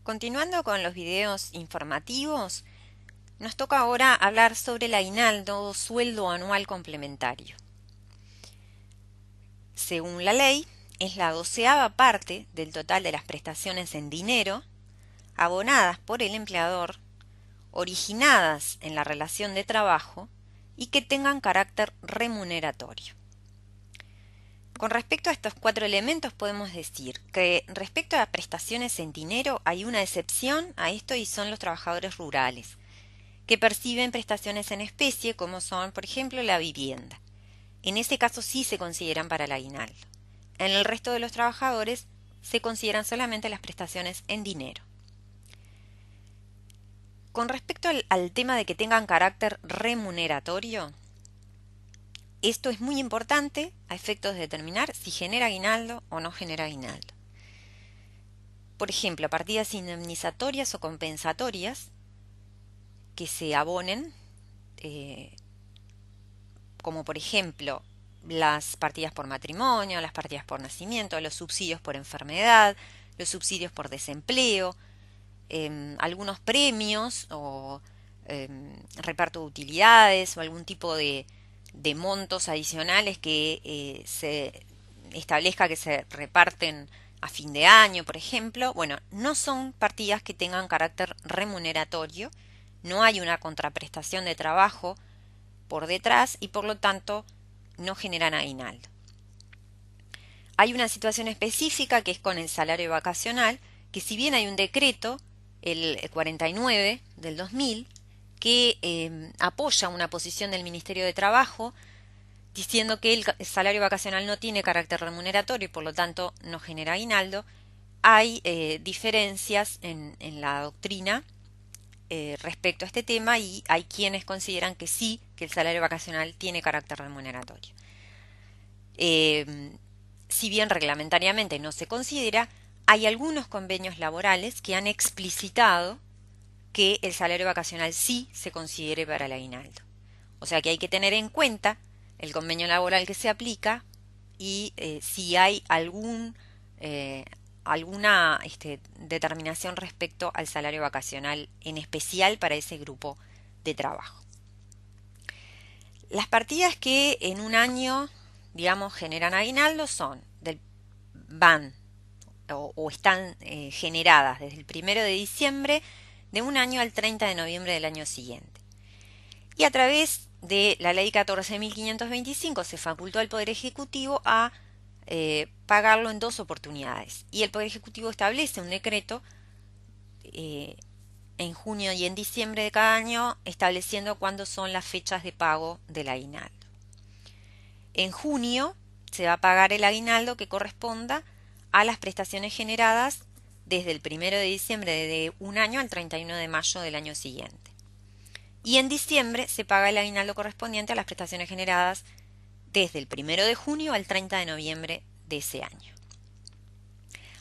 Continuando con los videos informativos, nos toca ahora hablar sobre el aguinaldo o sueldo anual complementario. Según la ley, es la 12ª parte del total de las prestaciones en dinero abonadas por el empleador, originadas en la relación de trabajo y que tengan carácter remuneratorio. Con respecto a estos 4 elementos podemos decir que respecto a prestaciones en dinero hay una excepción a esto y son los trabajadores rurales, que perciben prestaciones en especie como son, por ejemplo, la vivienda. En ese caso sí se consideran para el aguinaldo. En el resto de los trabajadores se consideran solamente las prestaciones en dinero. Con respecto al tema de que tengan carácter remuneratorio, esto es muy importante a efectos de determinar si genera aguinaldo o no genera aguinaldo. Por ejemplo, partidas indemnizatorias o compensatorias que se abonen, como por ejemplo las partidas por matrimonio, las partidas por nacimiento, los subsidios por enfermedad, los subsidios por desempleo, algunos premios o reparto de utilidades o algún tipo de montos adicionales que se establezca que se reparten a fin de año, por ejemplo. Bueno, no son partidas que tengan carácter remuneratorio, no hay una contraprestación de trabajo por detrás y por lo tanto no generan aguinaldo. Hay una situación específica que es con el salario vacacional, que si bien hay un decreto, el 49 del 2000, que apoya una posición del Ministerio de Trabajo diciendo que el salario vacacional no tiene carácter remuneratorio y por lo tanto no genera aguinaldo, hay diferencias en la doctrina respecto a este tema y hay quienes consideran que sí, que el salario vacacional tiene carácter remuneratorio. Si bien reglamentariamente no se considera, hay algunos convenios laborales que han explicitado que el salario vacacional sí se considere para el aguinaldo. O sea que hay que tener en cuenta el convenio laboral que se aplica y si hay alguna determinación respecto al salario vacacional, en especial para ese grupo de trabajo. Las partidas que en un año, digamos, generan aguinaldo van o están generadas desde el 1 de diciembre de un año al 30 de noviembre del año siguiente. Y a través de la ley 14.525 se facultó al Poder Ejecutivo a pagarlo en 2 oportunidades. Y el Poder Ejecutivo establece un decreto en junio y en diciembre de cada año estableciendo cuándo son las fechas de pago del aguinaldo. En junio se va a pagar el aguinaldo que corresponda a las prestaciones generadas desde el 1 de diciembre de un año al 31 de mayo del año siguiente. Y en diciembre se paga el aguinaldo correspondiente a las prestaciones generadas desde el 1 de junio al 30 de noviembre de ese año.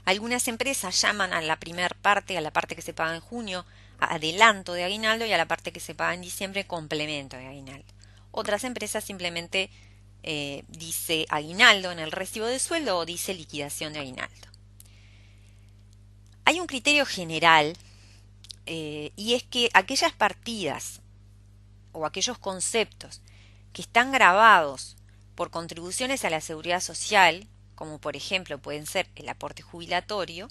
Algunas empresas llaman a la primera parte, a la parte que se paga en junio, adelanto de aguinaldo y a la parte que se paga en diciembre, complemento de aguinaldo. Otras empresas simplemente dice aguinaldo en el recibo de sueldo o dice liquidación de aguinaldo. Hay un criterio general y es que aquellas partidas o aquellos conceptos que están grabados por contribuciones a la seguridad social, como por ejemplo pueden ser el aporte jubilatorio,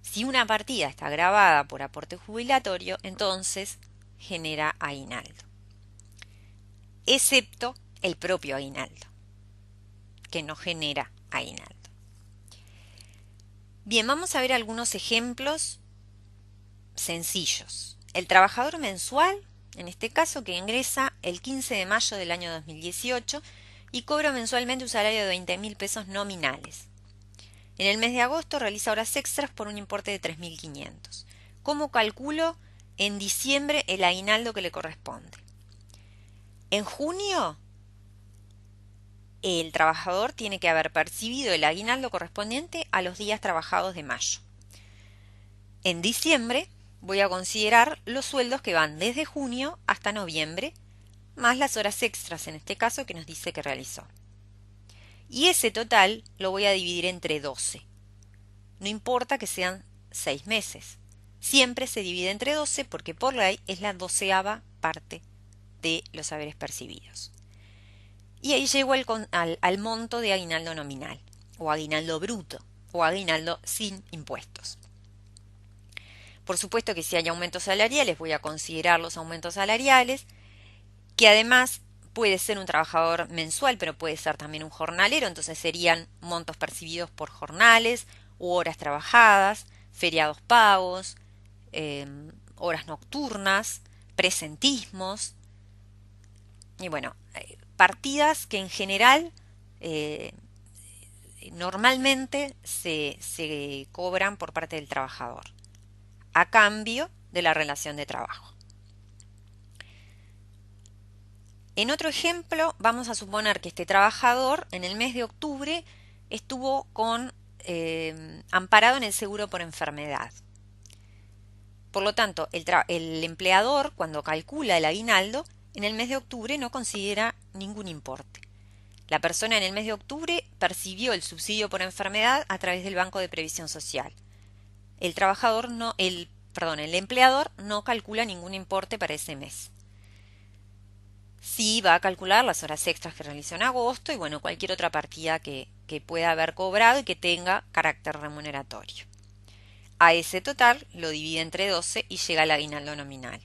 si una partida está grabada por aporte jubilatorio, entonces genera aguinaldo, excepto el propio aguinaldo, que no genera aguinaldo. Bien, vamos a ver algunos ejemplos sencillos. El trabajador mensual, en este caso, que ingresa el 15 de mayo del año 2018 y cobra mensualmente un salario de 20.000 pesos nominales. En el mes de agosto realiza horas extras por un importe de 3.500. ¿Cómo calculo en diciembre el aguinaldo que le corresponde? En junio, el trabajador tiene que haber percibido el aguinaldo correspondiente a los días trabajados de mayo. En diciembre voy a considerar los sueldos que van desde junio hasta noviembre, más las horas extras en este caso que nos dice que realizó. Y ese total lo voy a dividir entre 12. No importa que sean 6 meses. Siempre se divide entre 12 porque por ley es la 12ª parte de los haberes percibidos. Y ahí llego al monto de aguinaldo nominal, o aguinaldo bruto, o aguinaldo sin impuestos. Por supuesto que si hay aumentos salariales, voy a considerar los aumentos salariales, que además puede ser un trabajador mensual, pero puede ser también un jornalero, entonces serían montos percibidos por jornales u horas trabajadas, feriados pagos, horas nocturnas, presentismos, y bueno, partidas que en general normalmente se cobran por parte del trabajador, a cambio de la relación de trabajo. En otro ejemplo, vamos a suponer que este trabajador en el mes de octubre estuvo amparado en el seguro por enfermedad. Por lo tanto, el empleador, cuando calcula el aguinaldo, en el mes de octubre no considera ningún importe. La persona en el mes de octubre percibió el subsidio por enfermedad a través del Banco de Previsión Social. El empleador no calcula ningún importe para ese mes. Sí va a calcular las horas extras que realizó en agosto y bueno, cualquier otra partida que pueda haber cobrado y que tenga carácter remuneratorio. A ese total lo divide entre 12 y llega al aguinaldo nominal.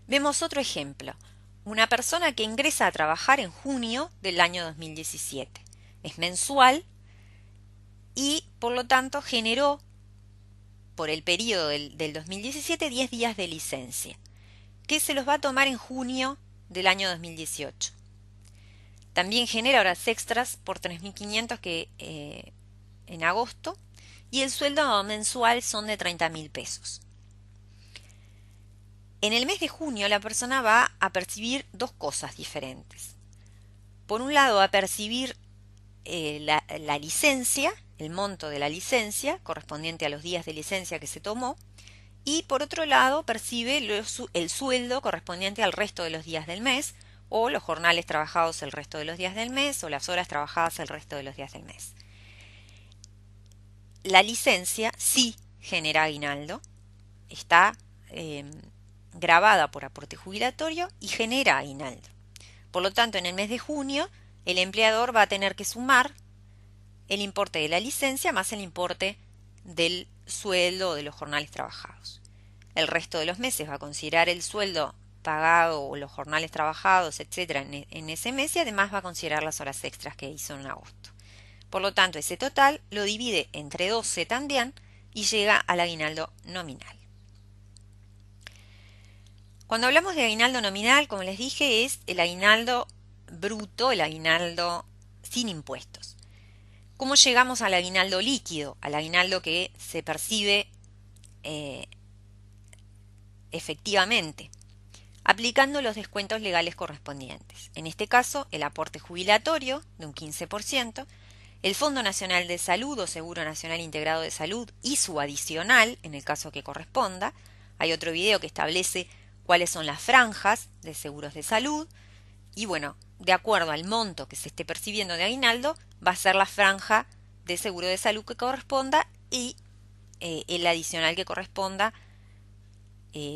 Vemos otro ejemplo. Una persona que ingresa a trabajar en junio del año 2017. Es mensual y por lo tanto generó por el periodo del 2017 10 días de licencia, que se los va a tomar en junio del año 2018. También genera horas extras por 3.500 en agosto y el sueldo mensual son de 30.000 pesos. En el mes de junio la persona va a percibir dos cosas diferentes. Por un lado va a percibir la licencia, el monto de la licencia correspondiente a los días de licencia que se tomó, y por otro lado percibe el sueldo correspondiente al resto de los días del mes, o los jornales trabajados el resto de los días del mes, o las horas trabajadas el resto de los días del mes. La licencia sí genera aguinaldo, está grabada por aporte jubilatorio y genera aguinaldo. Por lo tanto, en el mes de junio, el empleador va a tener que sumar el importe de la licencia más el importe del sueldo o de los jornales trabajados. El resto de los meses va a considerar el sueldo pagado o los jornales trabajados, etcétera, en ese mes y además va a considerar las horas extras que hizo en agosto. Por lo tanto, ese total lo divide entre 12 también y llega al aguinaldo nominal. Cuando hablamos de aguinaldo nominal, como les dije, es el aguinaldo bruto, el aguinaldo sin impuestos. ¿Cómo llegamos al aguinaldo líquido? Al aguinaldo que se percibe efectivamente, aplicando los descuentos legales correspondientes. En este caso, el aporte jubilatorio de un 15%, el Fondo Nacional de Salud o Seguro Nacional Integrado de Salud y su adicional, en el caso que corresponda. Hay otro video que establece cuáles son las franjas de seguros de salud y bueno, de acuerdo al monto que se esté percibiendo de aguinaldo, va a ser la franja de seguro de salud que corresponda y el adicional que corresponda,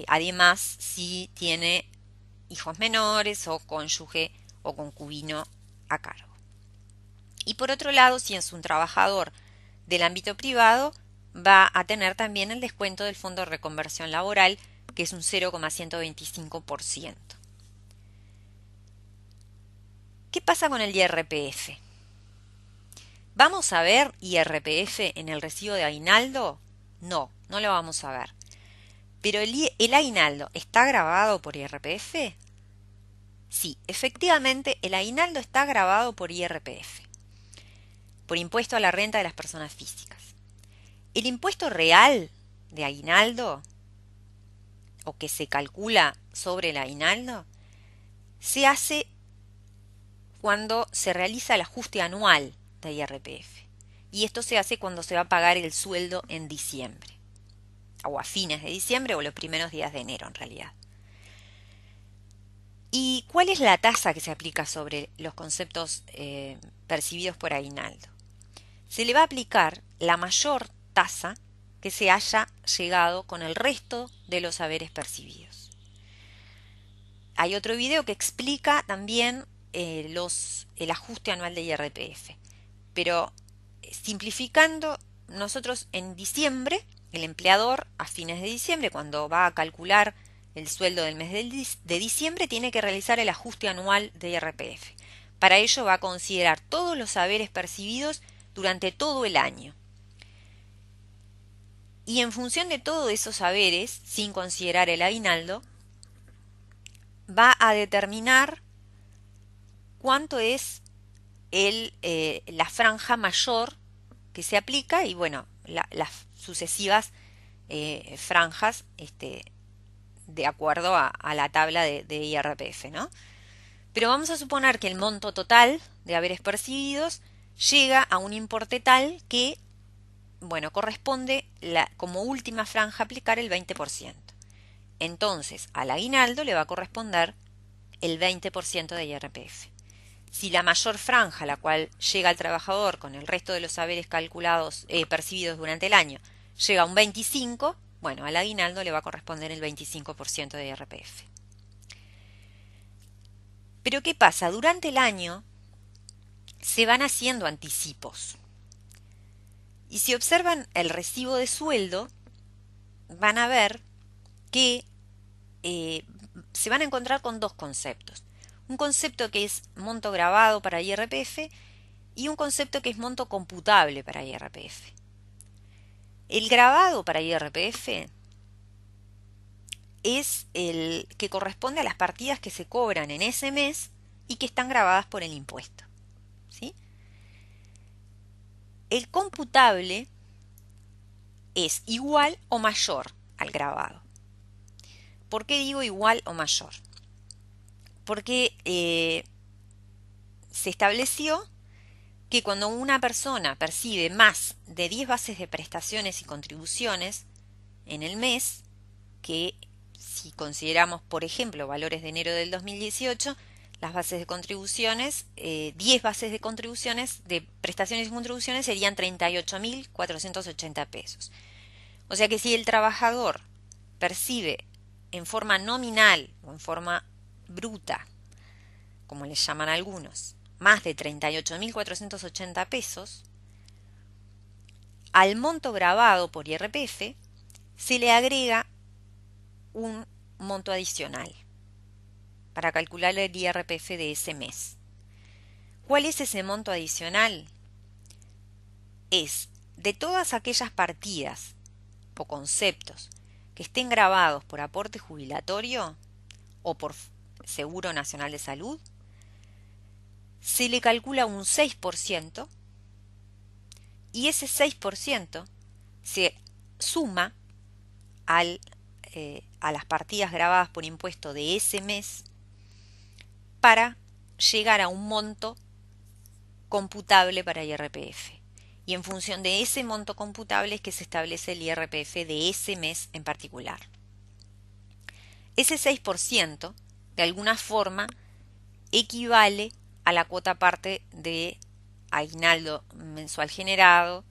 además si tiene hijos menores o cónyuge o concubino a cargo. Y por otro lado, si es un trabajador del ámbito privado, va a tener también el descuento del Fondo de Reconversión Laboral, que es un 0,125%. ¿Qué pasa con el IRPF? ¿Vamos a ver IRPF en el recibo de aguinaldo? No, no lo vamos a ver. ¿Pero el aguinaldo está grabado por IRPF? Sí, efectivamente el aguinaldo está grabado por IRPF, por impuesto a la renta de las personas físicas. El impuesto real de aguinaldo, o que se calcula sobre el aguinaldo, se hace cuando se realiza el ajuste anual de IRPF. Y esto se hace cuando se va a pagar el sueldo en diciembre, o a fines de diciembre o los primeros días de enero en realidad. ¿Y cuál es la tasa que se aplica sobre los conceptos percibidos por aguinaldo? Se le va a aplicar la mayor tasa que se haya llegado con el resto de los haberes percibidos. Hay otro video que explica también el ajuste anual de IRPF, pero simplificando, nosotros en diciembre, el empleador a fines de diciembre, cuando va a calcular el sueldo del mes de diciembre, tiene que realizar el ajuste anual de IRPF. Para ello va a considerar todos los haberes percibidos durante todo el año. Y en función de todos esos haberes, sin considerar el aguinaldo, va a determinar cuánto es la franja mayor que se aplica y bueno, las sucesivas franjas de acuerdo a la tabla de IRPF, ¿no? Pero vamos a suponer que el monto total de haberes percibidos llega a un importe tal que, bueno, corresponde como última franja aplicar el 20%. Entonces, al aguinaldo le va a corresponder el 20% de IRPF. Si la mayor franja, la cual llega al trabajador con el resto de los haberes calculados, percibidos durante el año, llega a un 25%, bueno, al aguinaldo le va a corresponder el 25% de IRPF. Pero ¿qué pasa? Durante el año se van haciendo anticipos. Y si observan el recibo de sueldo, van a ver que se van a encontrar con dos conceptos. Un concepto que es monto grabado para IRPF y un concepto que es monto computable para IRPF. El grabado para IRPF es el que corresponde a las partidas que se cobran en ese mes y que están grabadas por el impuesto, ¿sí? El computable es igual o mayor al grabado. ¿Por qué digo igual o mayor? Porque se estableció que cuando una persona percibe más de 10 bases de prestaciones y contribuciones en el mes, que si consideramos, por ejemplo, valores de enero del 2018, las bases de contribuciones, 10 bases de contribuciones, de prestaciones y contribuciones serían 38.480 pesos. O sea que si el trabajador percibe en forma nominal o en forma bruta, como les llaman algunos, más de 38.480 pesos, al monto grabado por IRPF se le agrega un monto adicional para calcular el IRPF de ese mes. ¿Cuál es ese monto adicional? Es de todas aquellas partidas o conceptos que estén grabados por aporte jubilatorio o por Seguro Nacional de Salud, se le calcula un 6% y ese 6% se suma a las partidas grabadas por impuesto de ese mes para llegar a un monto computable para IRPF. Y en función de ese monto computable es que se establece el IRPF de ese mes en particular. Ese 6%, de alguna forma, equivale a la cuota parte de aguinaldo mensual generado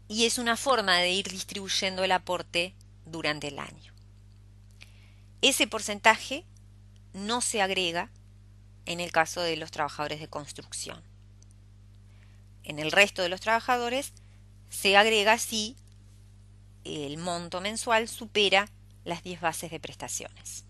y es una forma de ir distribuyendo el aporte durante el año. Ese porcentaje no se agrega en el caso de los trabajadores de construcción. En el resto de los trabajadores se agrega si el monto mensual supera las 10 bases de prestaciones.